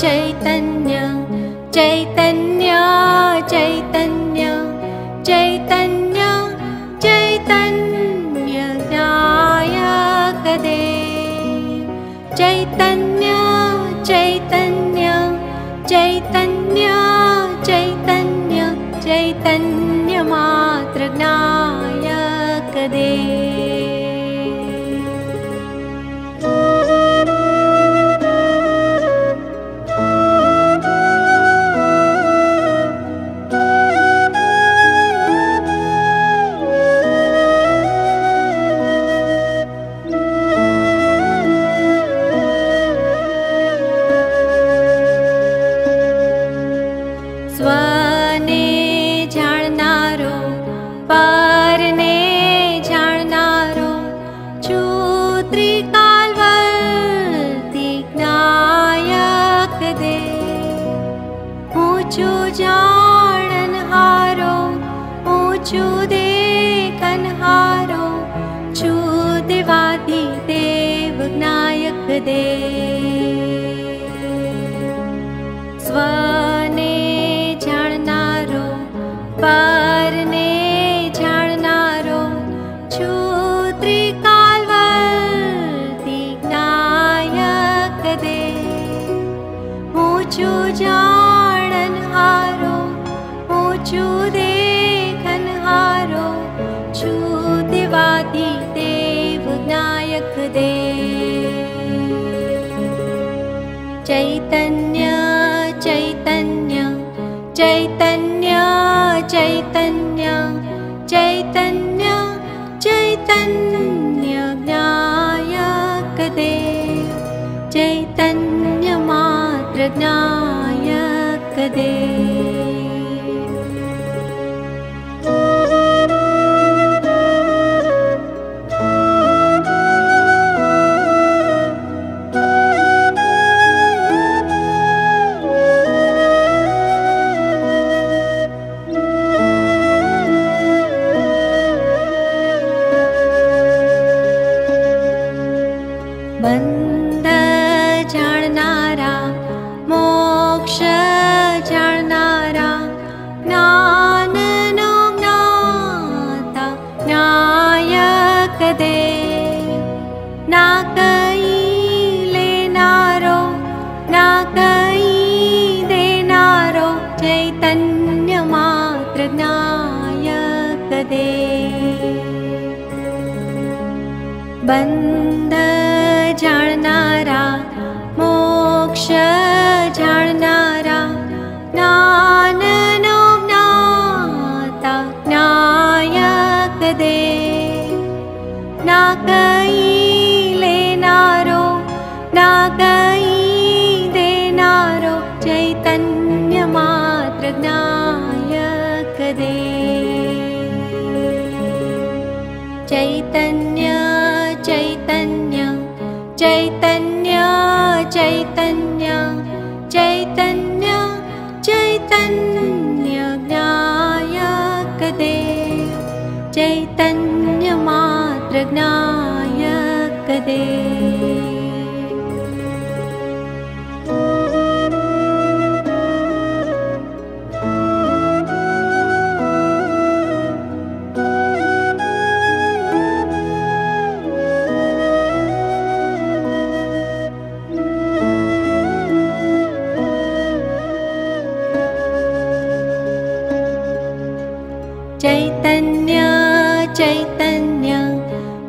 चैतन्य चैतन्य चैतन्य चैतन्य चैतन्य ज्ञायक देव चैतन्य चैतन्य चैतन्य चैतन्य चैतन्य मात्र ज्ञायक देव स्वने जाणनारो परने जाणनारो છું ત્રિકાલવર્તી જ્ઞાયક દેવ હું છું જાણનહારો હું છું દેખનહારો છું દેવાધિદેવ જ્ઞાયક દેવ स्वने जाणनारो परने जाणनारो છું ત્રિકાલવર્તી જ્ઞાયક દેવ હું છું જાણનહારો હું છું દેખનહારો છું દેવાધિદેવ જ્ઞાયક દેવ चैतन्य चैतन्य चैतन्य चैतन्य चैतन्य चैतन्य ज्ञायक देव चैतन्य मात्र ज्ञायक देव बंध जाणनारा मोक्ष जाणनारा ज्ञाननो ज्ञाता ज्ञायक देव ना कई लेनारो ना कई देनारो चैतन्य मात्र ज्ञायक देव बंध जाणनारा मोक्ष जाणनारा ज्ञाननो ज्ञाता ज्ञायक देव ना कई लेनारो ना कई देनारो चैतन्य मात्र ज्ञायक देव चैतन्य चैतन्य चैतन्य चैतन्य चैतन्य चैतन्य ज्ञायक देव चैतन्य मात्र ज्ञायक देव चैतन्य चैतन्य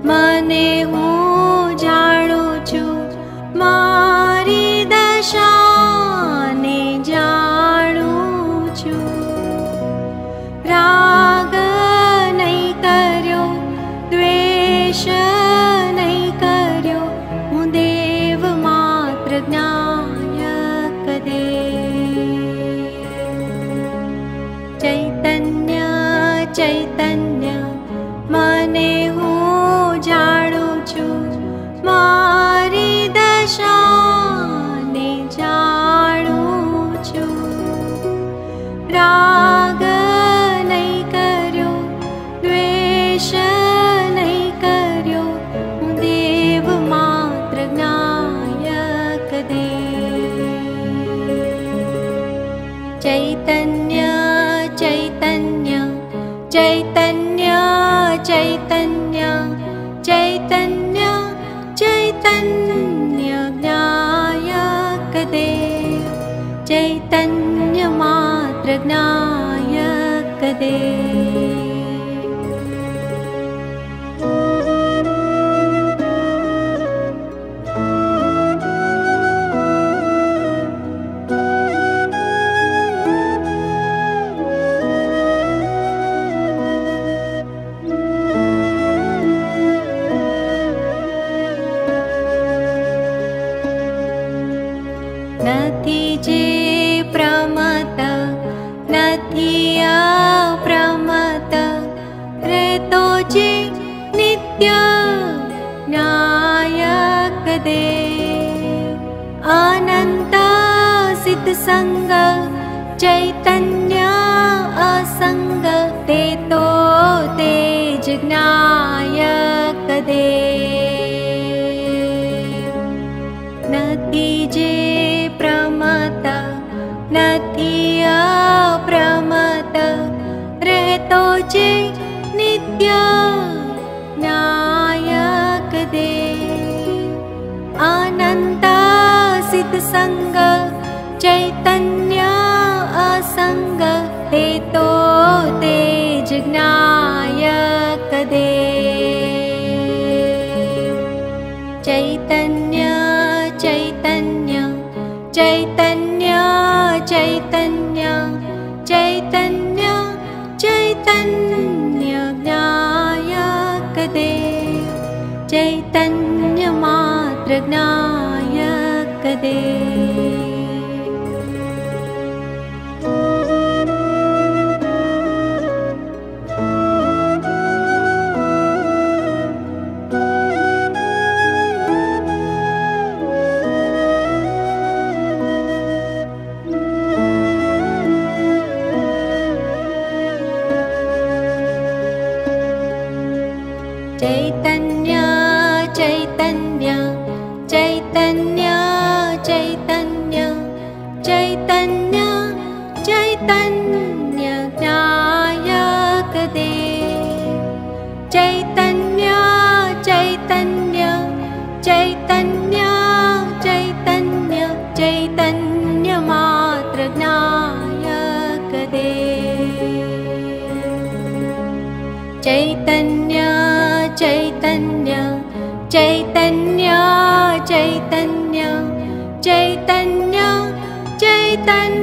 मने हूँ जाणुं छुं ज्ञायक देव। નથી જે પ્રમત નથી અપ્રમત રહેતો જે નિત્ય જ્ઞાયક દેવ। અનંત સિદ્ધ સંગ ચૈતન્ય અસંગ તે તો તેજ જ્ઞાયક દેવ। નથી જે પ્રમત નથી અપ્રમત રહેતો જે નિત્ય જ્ઞાયક દેવ। અનંત સિદ્ધ સંગ ચૈતન્ય અસંગ તે તો તેજ જ્ઞાયક દેવ। ચૈતન્ય ચૈતન્ય ચૈતન્ય ચૈતન્ય ચૈતન્ય ચૈતન્ય જ્ઞાયક દેવ। ચૈતન્ય માત્ર જ્ઞાયક દેવ। चैतन्य चैतन्य चैतन्य चैतन्य चैतन्य चैतन्य ज्ञायक देव। चैतन्य चैतन्य चैतन्य चैतन्य चैतन्य मात्र ज्ञायक देव। चैतन्य चैतन्य चैतन्य चैतन्य चैतन्य चैतन्य